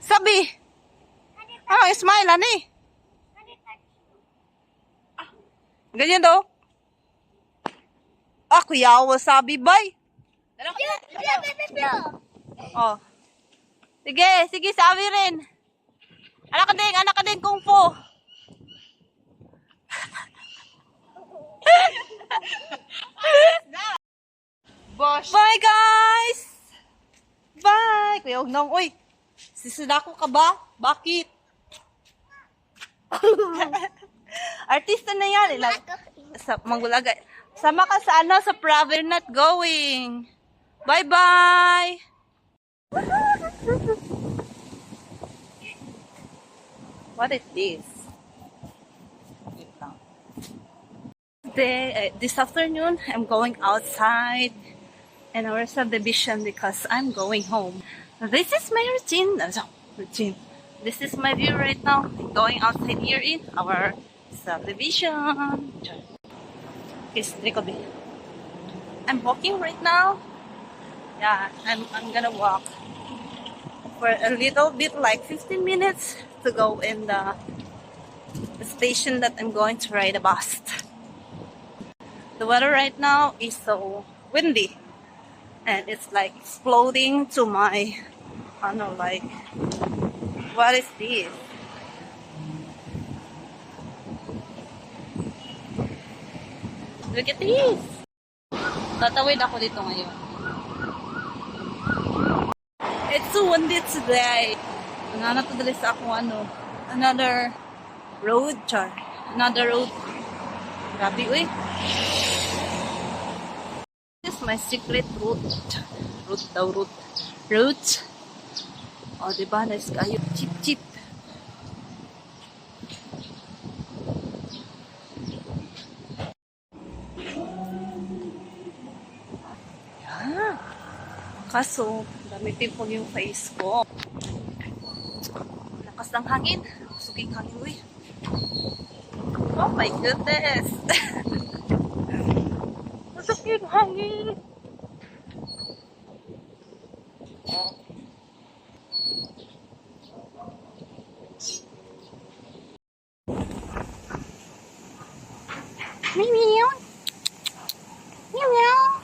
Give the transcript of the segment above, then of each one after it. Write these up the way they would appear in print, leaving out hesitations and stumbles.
Sabi. Ano, smile, ani? Ganyan daw. Kuya, wasabi, bay. Oh. Sige, sige, sabi rin. Anak ka din, kung fu. Bye, guys! Bye! Kuya Ugnong, uy! Sisidako ka ba? Bakit? Artista na yan. Manggulagay. Sama ka sa ano, sa We're not going. Bye-bye! What is this? Wait lang. This afternoon, I'm going outside in our subdivision because I'm going home. This is my routine. Routine. This is my view right now. Going outside here in our subdivision. I'm walking right now. Yeah, I'm gonna walk for a little bit, like 15 minutes to go in the station that I'm going to ride a bus. The weather right now is so windy, and it's like exploding to my, I don't know, like, what is this? Look at this! Tatawid ako dito ngayon. It's so windy today. Nanatadali sa ako another road, char. Another road. Grabe, uy. This is my secret route. Route. O, diba? Nice kayo. Cheap. Yeah. Kaso, dami pimple yung face ko. Lakas ng hangin. Suging hangin, uy. Oh my goodness. Suging hangin. Meow. Meow.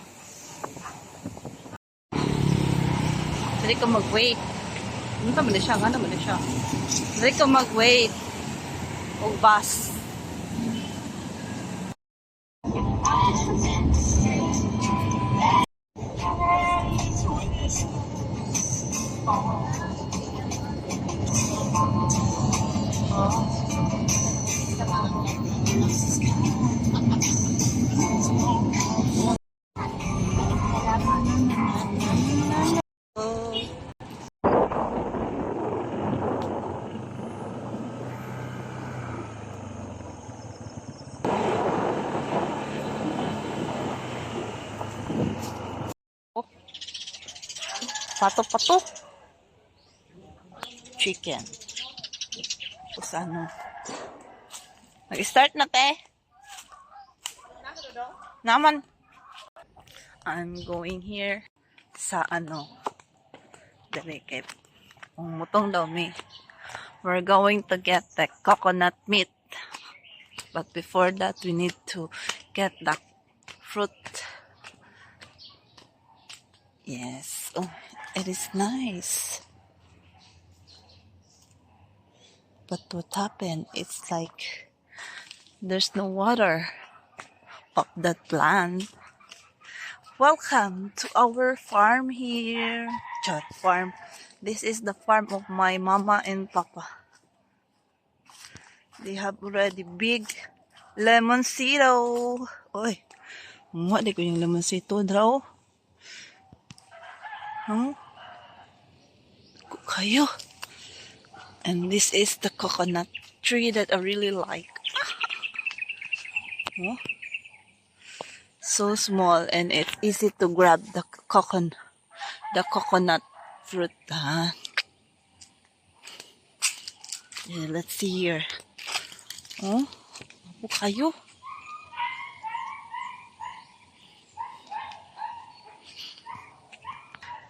Dali ko mag-wait. Ano naman siya? Dali ko mag-wait. O bus. Pato. Chicken. Tapos ano. Mag-start na, te. Naman. I'm going here sa Delicate. Mutong daw me. We're going to get the coconut meat. But before that, we need to get the fruit. Yes. Oh, it is nice. But what happened? It's like there's no water of that plant. Welcome to our farm here. Farm. This is the farm of my mama and papa. They have already big lemoncito. Oy, di ko yung lemoncito draw. Huh? Kayo. And this is the coconut tree that I really like. Oh. So small, and it's easy to grab the coconut fruit. Yeah, let's see here. Oh, kayo.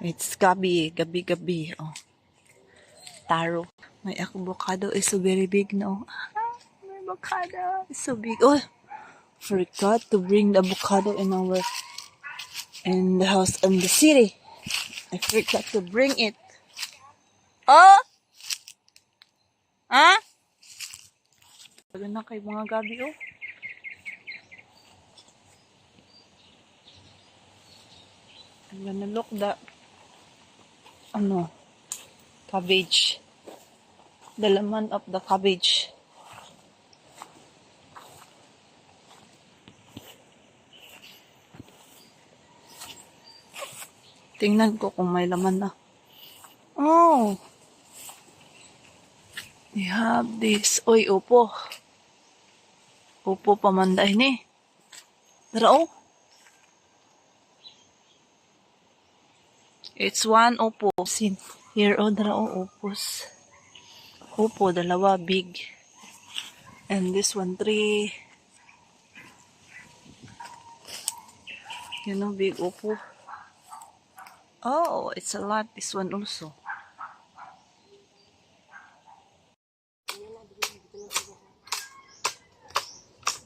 It's gabi. Oh. taro. My avocado is so very big now. My avocado is so big. Oh, forgot to bring the avocado in the house in the city. I forgot to bring it. Oh! Ha? Wala na kay mga gabi, oh. I'm gonna look the, cabbage. The laman of the cabbage. Tingnan ko kung may laman na. Oh! We have this. Oy, upo. Upo pamanday ni. Dara, oh. It's one upo. Sin. Here, oh, dara, oh, upos. Upo, dalawa, big. And this one, 3. You know, big upo. Oh, it's a lot. This one also.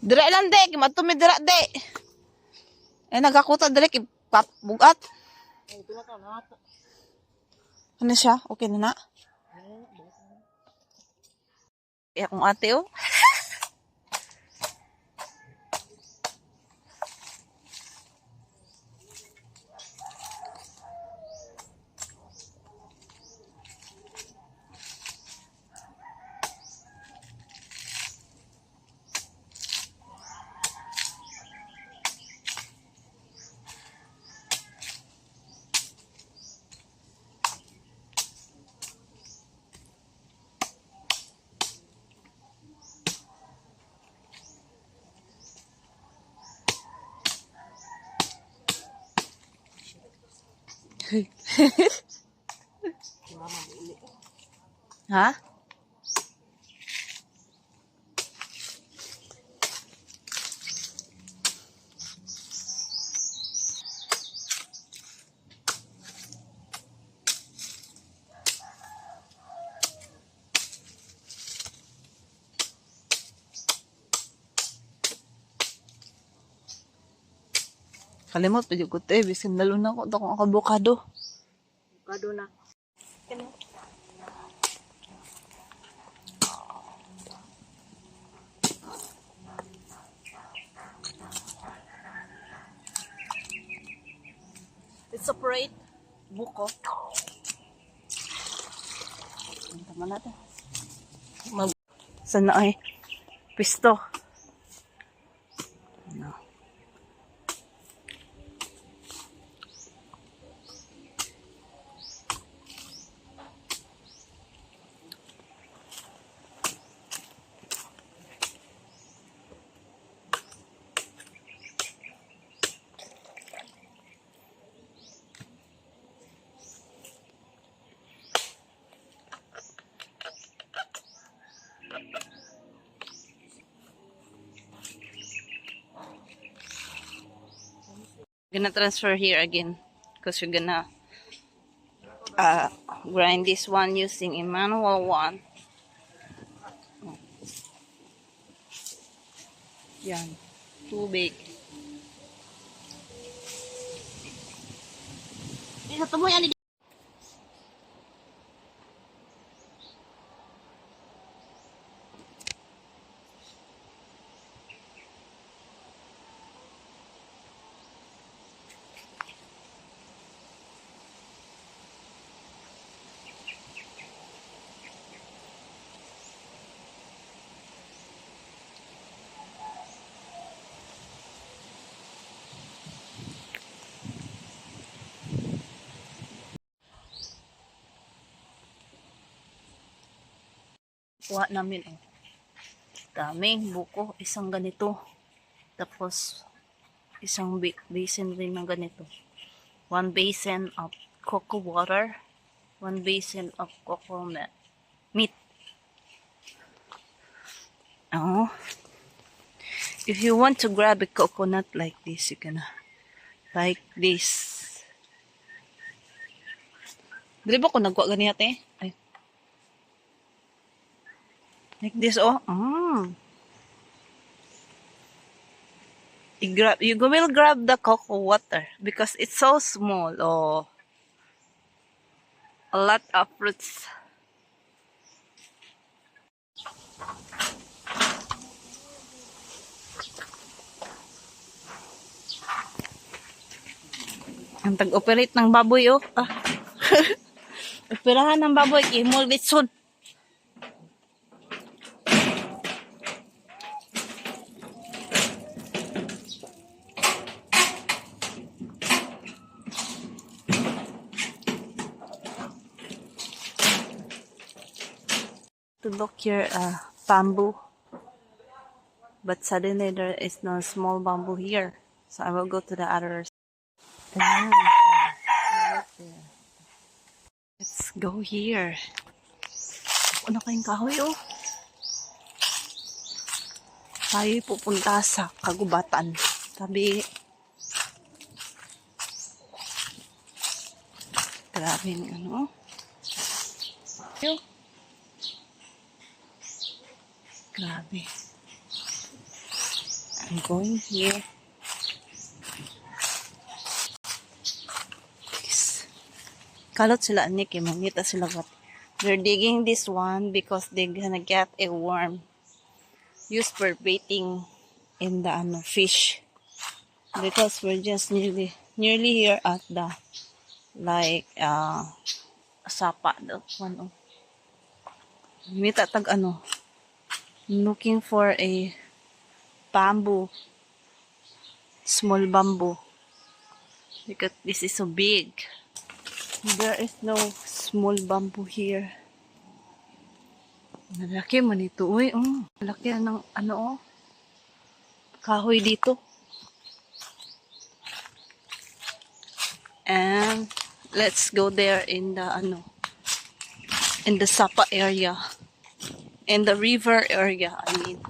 Dira lang, de. Kimatumi dira, de. Eh, nagakuta dira, bugat. Ano siya? Okay na na? Eh, akong ate, oh. Ha? Kalimot, pwede ko te. Bisin dalo na ko. Ito kong avocado. Avocado na. Let's separate buko. Tama natin. Sana ay pisto. No. Gonna transfer here again because you're gonna grind this one using a manual one. Yan, tubig. Ito mo yan. Kuha namin, oh. Daming buko, isang ganito. Tapos, isang basin rin ng ganito. 1 basin of cocoa water. 1 basin of cocoa meat. Oh. If you want to grab a coconut like this, you can, like this. Dili ba ko nagwa ganyan, eh? Ay. Like this, oh. You will grab the cocoa water because it's so small. Oh, a lot of fruits. Ang tag-operate ng baboy, oh. Operahan ng baboy, kimol bitsun. To look here, bamboo. But suddenly there is no small bamboo here. So I will go to the others. Ayan. Right there. Let's go here. Ano kayong kahoy, oh? Tayo pupunta sa kagubatan. Tabi. Grabe yung ano. Grabe. I'm going here. Kalot sila ni Kim. Mangita sila what. They're digging this one because they're gonna get a worm used for baiting in the fish. Because we're just nearly here at the sapa the one. Mita tag looking for a bamboo, small bamboo, because this is so big. There is no small bamboo here. Malaki man ito, uy. Malaki ng kahoy dito. And let's go there in the in the Sapa area. In the river area, I mean.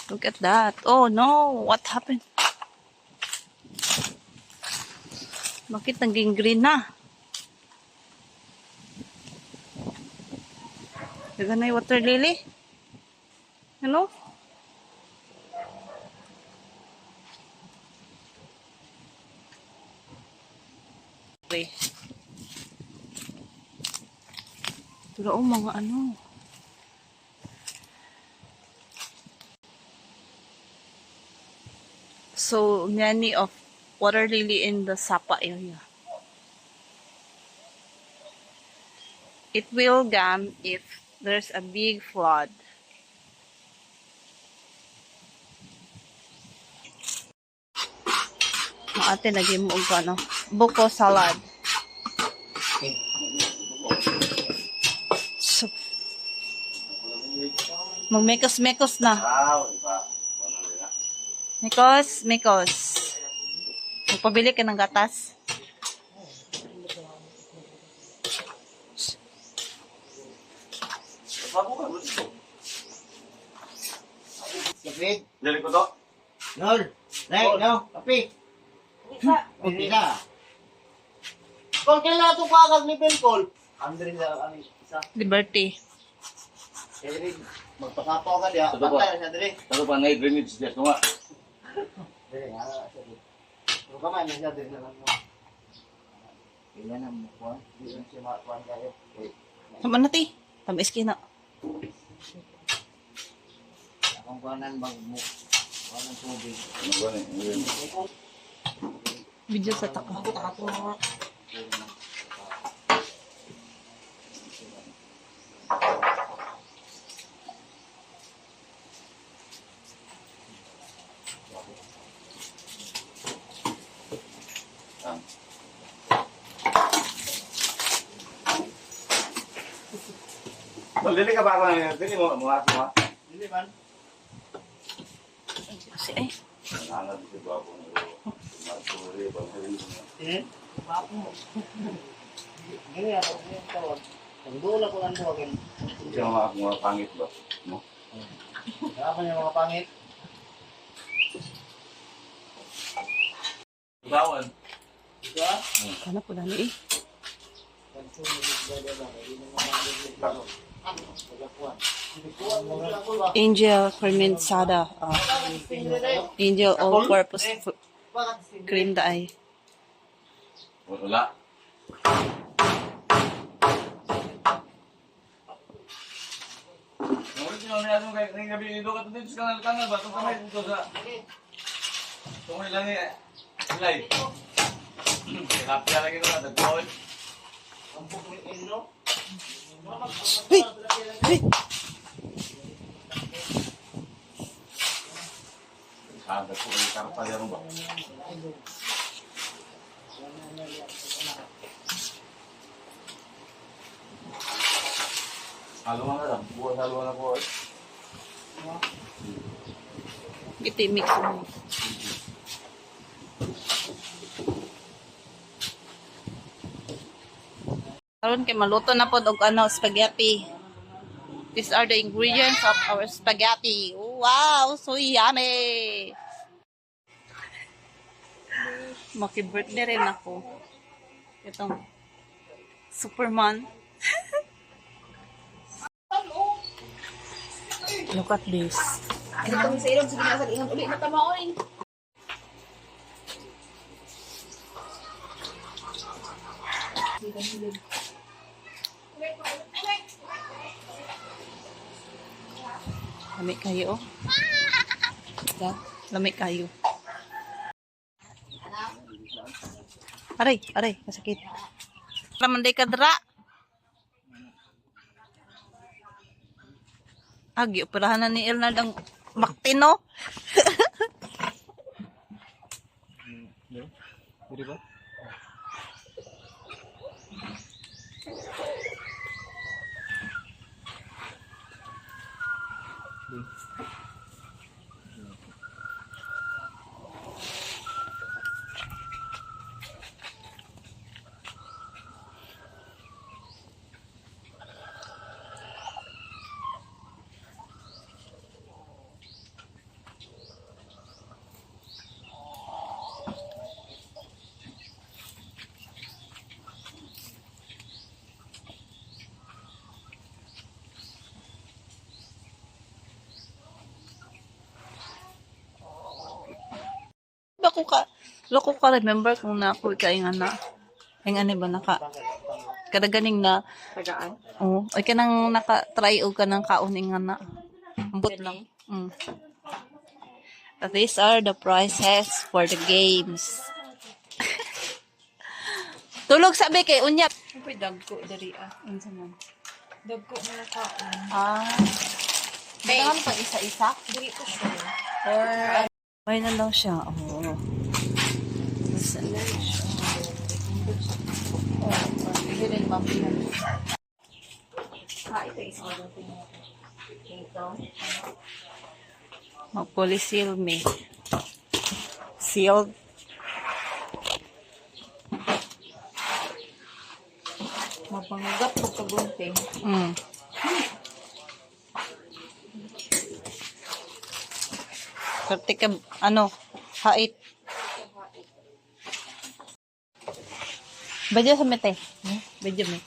Look at that. Oh no, what happened? Bakit naging green na? Diba na yung water lily? Ano? Okay. Pero mga so many of water lily in the Sapa area. It will gum if there's a big flood. Ate lagi mo og buko salad. So, magmekos-mekos na. Mekos. Magpabili ka ng gatas. Kapit. Dali ko to. Nol. Right, no. Kapit. Kapit ka. Kung kailan ito kakag ni Pimpol? Andre na isa. Liberty. Kaya magpakapaw ka diya. Bantay na siya dali. Tato pa ngay drainage diya ko nga. Dali, pero kamay na siya dali na lang mo. Kailan na mo kuhan? Hindi siya makakuhan kayo. Sama na ti. Tamis kina. Akong kuhanan bang mo. Kuhanan tubig. Ano ba ni? Video sa taka. Dili ka ba ako na dili mo ako. Dili man. Si ay. Nanganad si babo ni. Masuri ba Eh? Bapo mo. Gini ako yung tawag. Ang dula ko lang tawagin. Siya mga pangit ba? No? Kaya niya mga pangit. Bawal. Diba? Kana po dali eh. Angel Fermentada. Angel all-purpose cream dai. Wala. Ngunit sinunod mo kay ngayong gabi dito ka dito sa kanal ba? Itong kamay dito sa... Itong may lang eh. Live. Tilapia lagi ito na. Dagpawin. Hey! Hey! Sabi ko yung karpa dyan ba? Haluan na lang. Buwan haluan na po. Ito yung mix mo. Karon kay maluto na pod og ano spaghetti. These are the ingredients of our spaghetti. Wow, so yummy. Maki-birthday rin ako. Itong Superman. Look at this. Itong sa ilong, sige na sa ingat ulit na tamaoy. Lamig kayo. Lamig kayo. Aray, aray, masakit. Ramanday ka dra. Agi, operahan na ni Elnard ang maktino. Pwede ba? Loko ka remember kung na ako kay nga na. Ang ano ba naka kada ganing na Tagaan. oh, ay kanang naka-try og kanang kauning nga na. Ambot lang. These are the prizes for the games. Tulog sabi kay unya. Uy, dagko dari ah. Unsa man? Dagko na kaon. Ah. Kailangan pa isa-isa. Dili ko siya. Or may na lang siya. Oh. Isa na siya. Oh, hindi rin mabihan. Ha, ito is order ko niya. Ito. Mag-polyseal me. Sealed. Mapanggap ko kagunting. Karte ka, ano, hait. Badyo sa mete. Badyo me.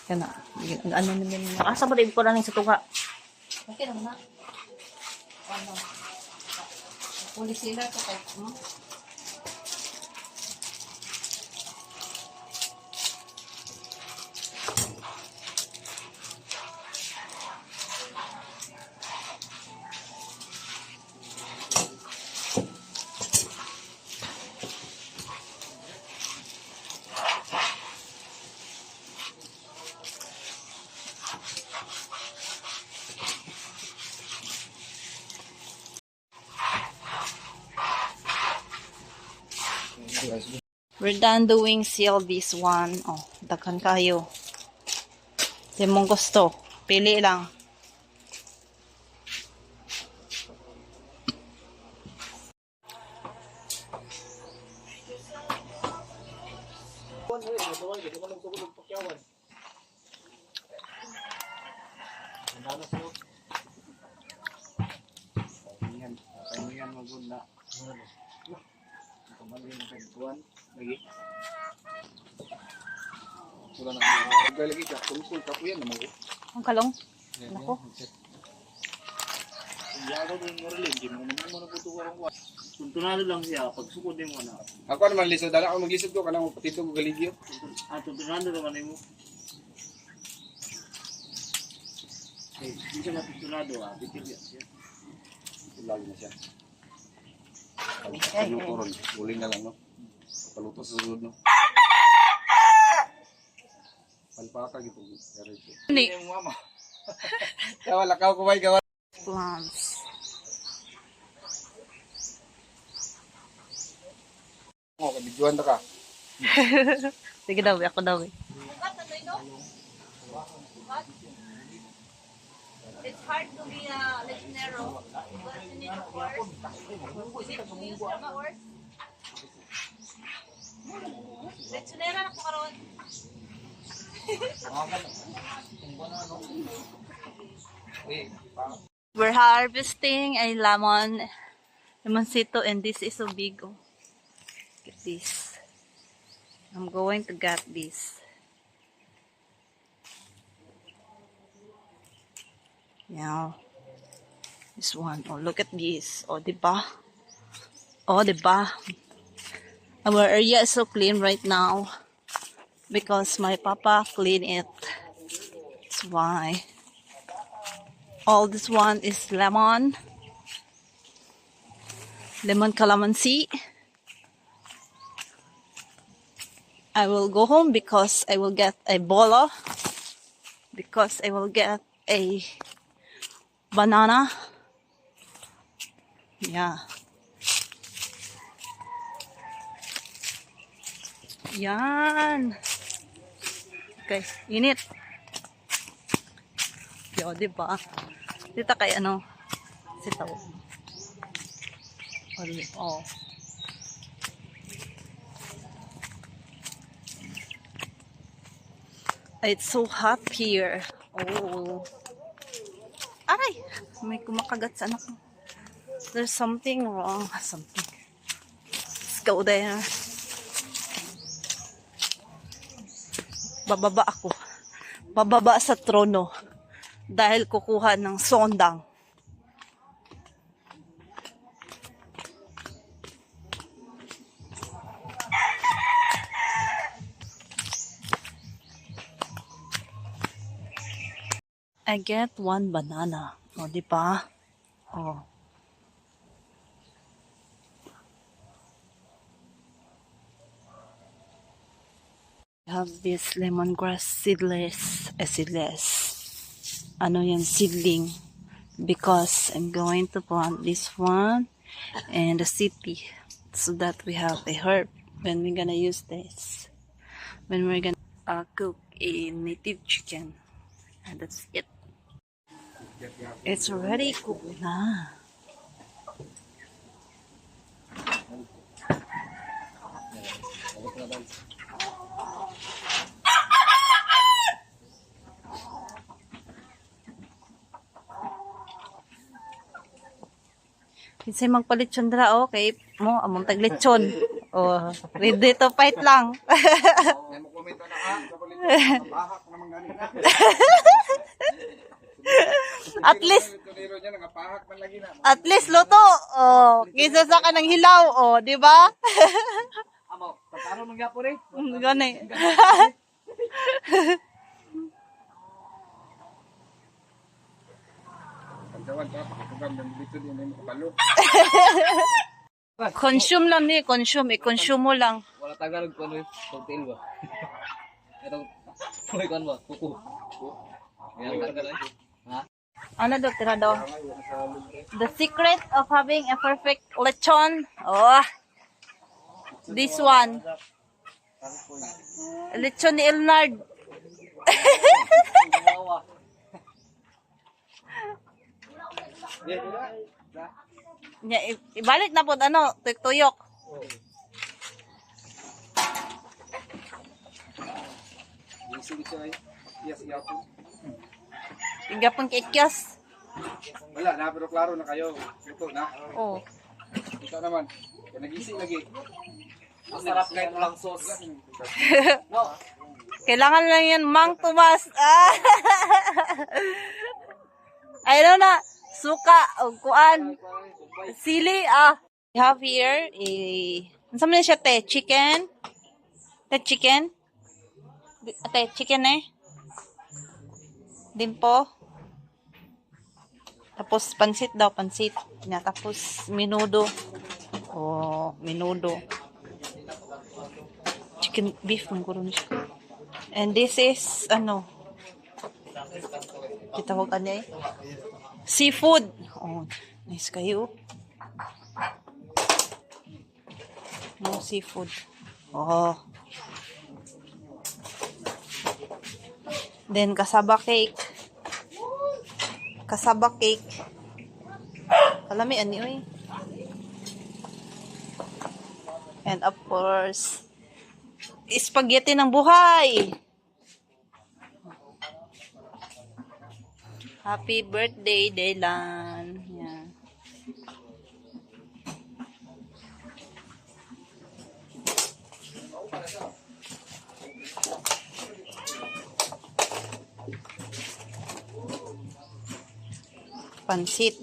Kana, ano naman mo. Asa ba rin ko lang sa tuga? Okay lang na. Ano? Polyseal to kay mo. We're done doing seal this one. Oh, daghan kayo. Di mong gusto. Pili lang. Pahingan magod na. Kamalin ng kagkuhan. Lagi. Wala na. Kaya lagi ka. Kung kapo yan naman ko. Ang kalong. Nako. Kung tunado lang siya, pag sukod din mo na. Ako naman lisod. Dala ako maglisod ko. Kanang patito ko galigyo. At tunado naman mo. Eh, hindi siya matutunado bitin siya. Lagi na siya. Okay. Ano ko ron. Uling na lang no. Paluto sa sunod no. Palpaka gitu. Pero ito. Ni Yung mama. Kaya wala ka kumay gawa. plants. Oh, kabidjuhan na ka. Sige daw, ako daw. It's hard to be a legendero because you need to horse. You need to use your horse. Legendera na ko karon. We're harvesting a lemoncito, and this is so big. Oh. Look at this. I'm going to get this. Yeah. This one. Oh, look at this. Oh, diba? Oh, diba? Our area is so clean right now because my papa cleaned it. That's why. All this one is lemon calamansi. I will go home because I will get a bolo, because I will get a banana. Yeah. Yan. Okay, init. Yo, diba? Dito kay ano? Sitaw. Oh. It's so hot here. Oh. Aray! May kumakagat sa anak ko. There's something wrong. Something. Let's go there. Bababa ako. Bababa sa trono. Dahil kukuha ng sondang. I get one banana. O, di ba? Oh. I have this lemongrass seedless. Ano yan, seedling. Because I'm going to plant this one and the city. So that we have a herb when we're gonna use this. When we're gonna cook a native chicken. And that's it. It's already cooked na. Kinsay magpalitsyon dra kay mo among taglitsyon. Oh, ready to fight lang. May mo komento na ka. Bahak naman galing. At least luto. Oh, kisa sa kanang hilaw, oh, di ba? Amo, pataro man gyapon eh. Gani. Consume lang ni, i-consume mo lang. Wala tagalog ko ano cocktail ba? Ito, may kan ba? Kuku. Yan tagalog. Ha? Ano daw, tira daw? The secret of having a perfect lechon. Oh, this one. Lechon ni Elnard. Nya, ibalik na po, ano, tuyok. Igapon kikyas. Wala na, pero klaro na kayo. Ito na. Oh. Ito naman. Nag-isi lagi. Masarap kahit walang sauce. No. Kailangan lang yan, Mang Tomas. Ah. Ayun na, suka, o kuan, sili, We have here, ano naman siya, te? Chicken? Te, chicken? Te, chicken eh? Dimpo? Tapos, pansit daw, pansit. Tapos, minudo. Oh, minudo. Chicken beef, mangkuro na siya. And this is, kitawagan niya eh. Seafood. Oh, nice kayo. No seafood. Oh. Then, kasaba cake. Kasaba cake. Kalami, ani, oy. And of course, spaghetti ng buhay. Happy birthday, Dylan. Yan. Pansit.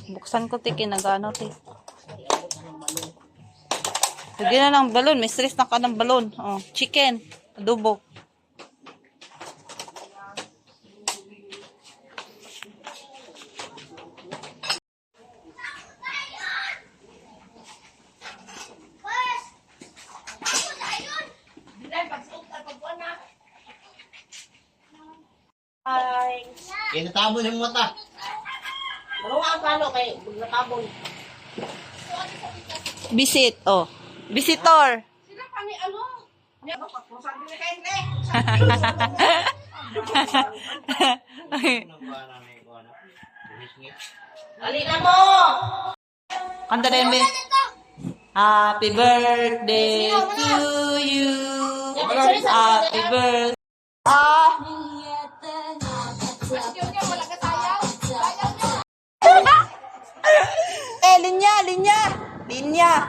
Buksan ko, tiki, nag-ano, ti. Lagyan na ng balon. May stress na ka ng balon. Oh, chicken. Adobo. Kaya natabon yung mata. Visit. Oh. Visitor. Alina mo! Kanta na yun, be. Happy birthday to you. Happy birthday. Linya, linya. Linya.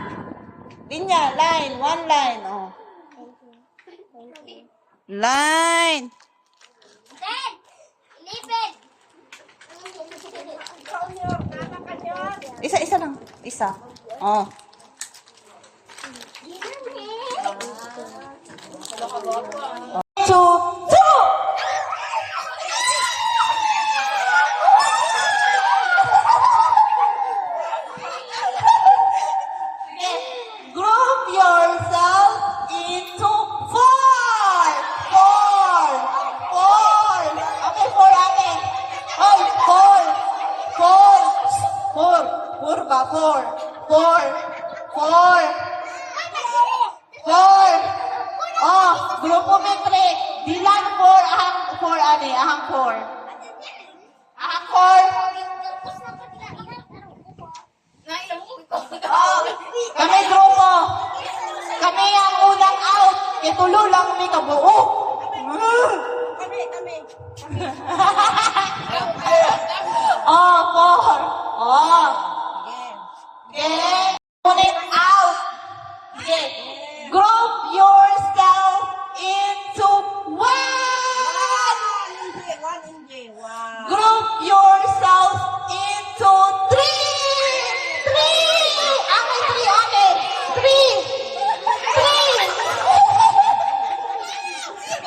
Linya, line, one line. Oh. Line. Isa lang. Isa. Oh. Group yourself into four. Okay, four ate. Oh, four. Four ba? Four. Oh, grupo metric. Dilan four, ahang ate. Ahang four. Kami grupo. Kami ang unang out. Itulo lang may kabuo. Oh, four. Oh. Okay. Unit out. Okay. Group yourself into one. Group yourself into three. Three.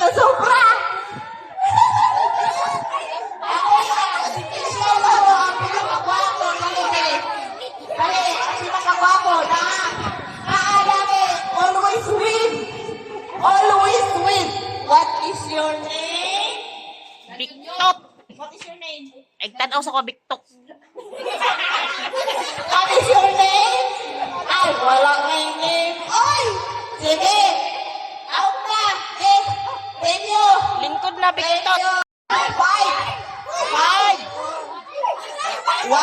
Nasobra. Always win. What is your name? Biktot. What is your name? Tanaw sa ko biktok. What is your name? Ay, wala may name. Oy! Sige! Out na! Yes! Thank you! Lingkod na biktot. Five! 1,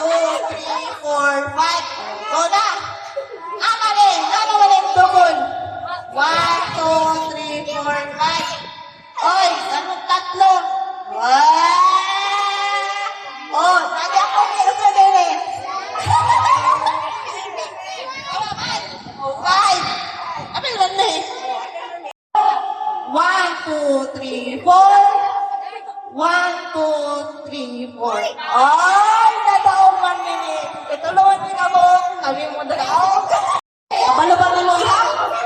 2, 3, 4, 5. Go na! Amalin! Ano malin? Double! 1, 2, 3, 4, 5. Oy! Anong tatlo? 1, 2, 3, 4. Ay, nadaong 1 minute. Itulungan din ako. Kami mo nadaong. Kabalo ba na mo ha?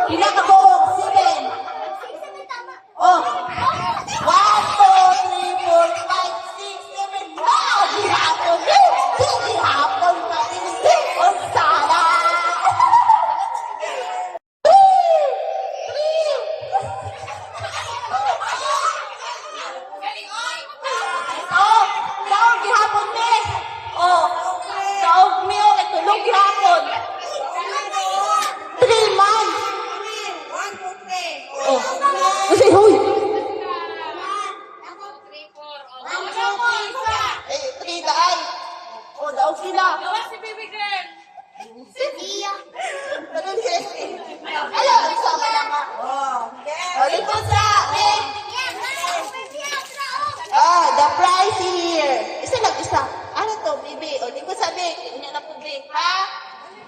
Pinakabuok. 7. Oh. 1, 2, 3, 4, 5, 6, 7. Ah, gihapon. Gihapon. Ang sala. Oh, daog gihapon ni. Oh, daog mi o kay tulog gihapon. 3 months. Oh, kasi huy. 3 daay. Oh, daog sila. Alam, sama lang nga. Oh, dito sa. Ah, the price here. Isa lang, isa. Ano to, bibi? O, di ko sabi. Hindi na po, bibi. Ha?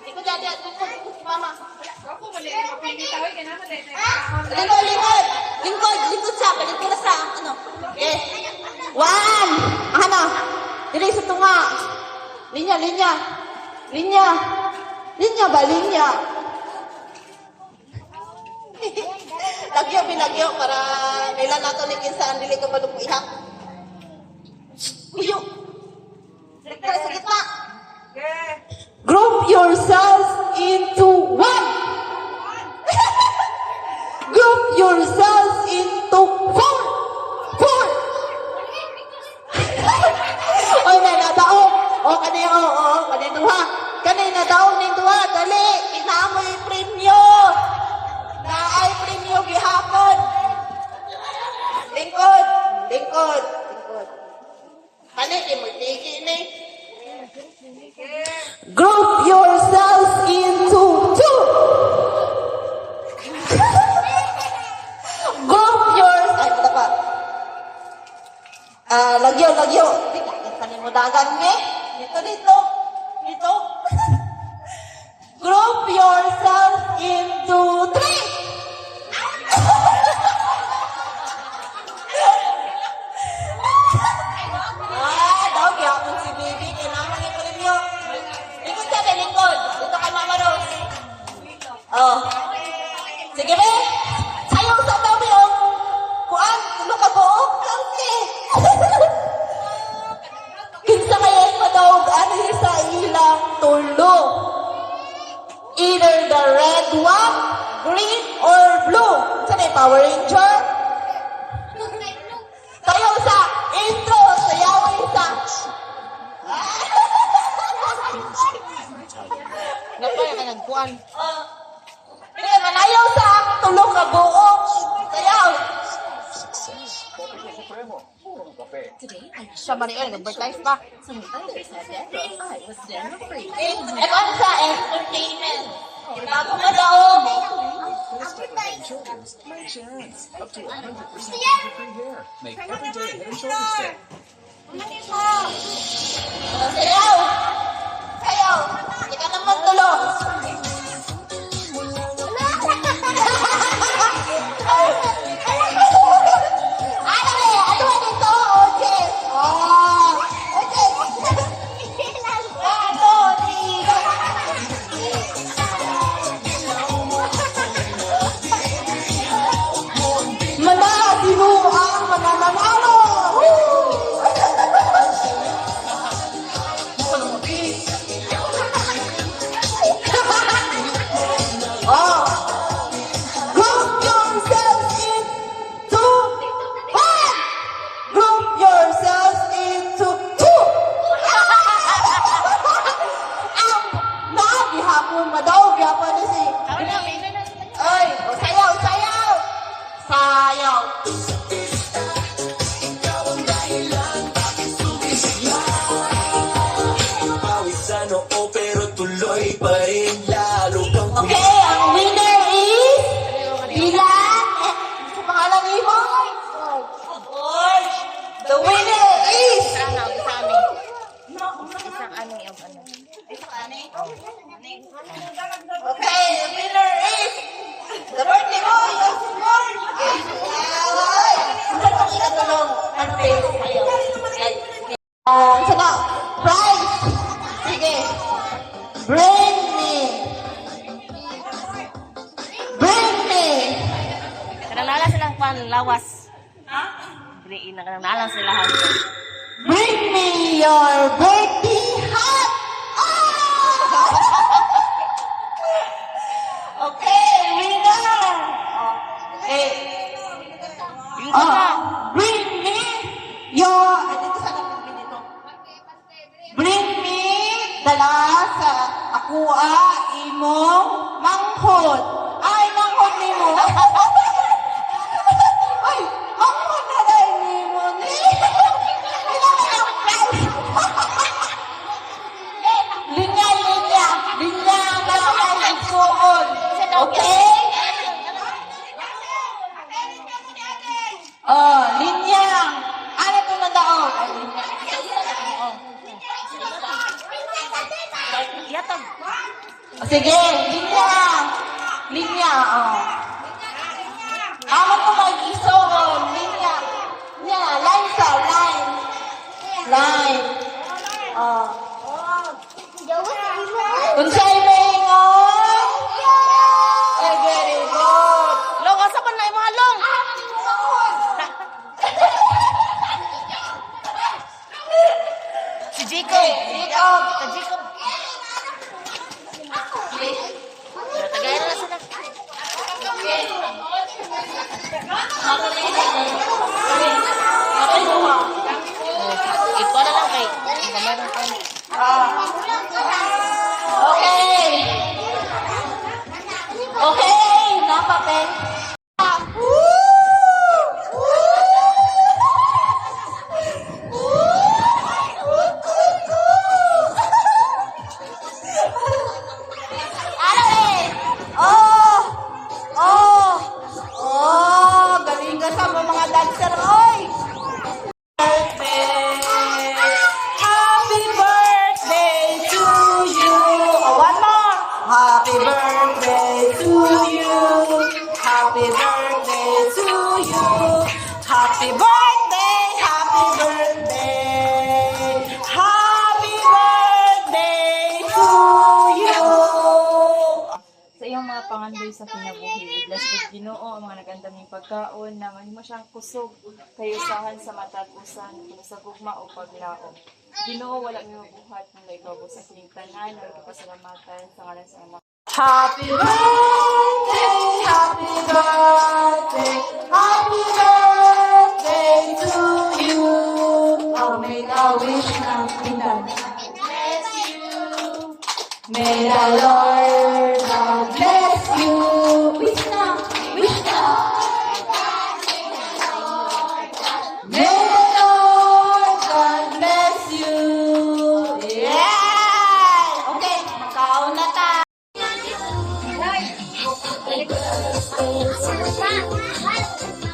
Di ko dyan, dyan. Mama. Lingkod, lingkod. Lingkod, lingkod sa. Lingkod na sa. Ano? Yes. 1. Ano? Dili sa tunga. Linya, linya. Linya. Linya ba, linya? Lagyo, binagyo para nila nato ligin saan dili ka balong ihak. Uyo. Direkta sa gitna. Group yourselves into 1. Group yourselves into 4. 4. Oy, na nadaog. O, kanina, o, kanina duha. Kanina nadaog ning duha. Dali, inaamoy premyo. Naay premyo gihapon. Lingkod, lingkod, lingkod. Kani, imutiki ni. Group yourselves into 2. Group yours... Ay, pala pa. Lagyo, lagyo. Kanin mo dagan ni. Dito, dito. Dito. Group yourselves into 3. Daw, gihapon si baby. Kailangan ni premyo. Lingkod sa lingkod. Dito kay Mama Rose. Oh. Sige, be. Ayaw sa dami, oh. Kuan, tulog ka buok. Kamsi. Kinsa kaya padawag ano sa ilang tulo. Either the red one, green, or blue. Saan ay Power Ranger? Sayaw sa intro. Sayawin sa... Napaya ka nagkuhan. Hindi, manayaw sa tulog ka buok. Sayaw. Siya ba niya? Nag-advertise pa. Ito ang sa entertainment. Bago mo daw. Up to 100% free hair. Make every day Head and Shoulders Day. Sayaw. Sayaw. Hindi ka naman tulog. Ano dito? Okay. Oh. Okay. 1, 2, 3. Mana, sino ang mananalo? Woo! lawas. Bring na nalang sila hanggang. Bring me your birthday hat! Okay, winner! Okay. Bring me your... Dito sa namin dito. Bring me dala sa akuha imong manghod. Ay, manghod ni mo. Ay, manghod na dahil ni mo. Linya, linya. Linya na kayo suon. Okay? Oh, linya. Ano ito na daon? Yatag. Sige, linya. Linya, oh. Amo ko mag-isoon. Linya. Linya, line sa, line. Line. Oh. Unsay maingon? Ay, very good. Long, asa pa na yung mga long? Si Jacob. Jacob. Si Jacob. Tagay na sila. Ito na lang kay. Meron pa. Okay. Okay, napapel. Galing ka sa mga dancer, oy! Happy birthday to you. Oh, one more. Happy birthday to you. Happy birthday to you. Happy birthday, happy birthday. Happy birthday to you. Sa iyong mga pangandoy sa kinabuhi, bless with Ginoo ang mga nagandaming pagkaon na mahimo siyang kusog kayo usahan sa matag usan kung sa gugma o paglaom. Ginoo wala mi mabuhat ng naikabos sa kining tanan ng kapasalamatan sa ngalan sa Ama. Happy birthday, happy birthday.